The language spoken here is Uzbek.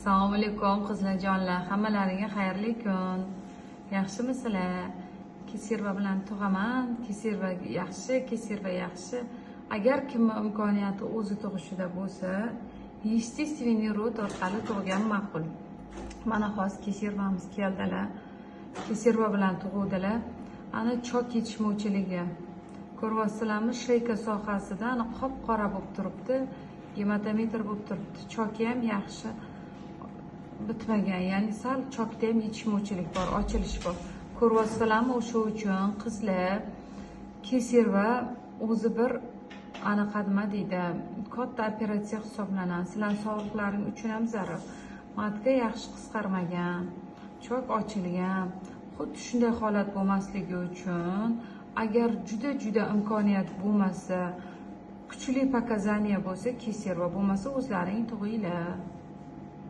Assalomu alaykum qizlarjonlar, hammalaringga xayrli kun. Yaxshimisizlar? Kesirva bilan tug'aman. Kesirva yaxshi. Agar kimni imkoniyati o'zi tug'ishida bo'lsa, естественный rod orqali tug'gan ma'qul. Mana hozir kesirvamiz keldilar. Kesirva bilan tug'uvdilar. Ana chok yetishmovchiligi. Ko'ryapsizlarmi, sheyka sohasida ana qop-qora bo'lib turibdi. Gematometr bo'lib turibdi. Choki ham yaxshi bitmagan, ya'ni sal chokda ham yetishmovchilik bor, ochilish bor. Ko'ryapsizlarmi, o'sha uchun qizlar kesirva o'zi bir anaqa nima deydi, katta operatsiya hisoblanadi. Sizlar sog'liqlaring uchun ham zarar. Matka yaxshi qisqarmagan, chok ochilgan. Xuddi shunday holat bo'lmasligi uchun agar juda imkoniyat bo'lmasa, kuchli pokazaniya bo'lsa kesirva, bo'lmasa o'zlaring tug'inglar.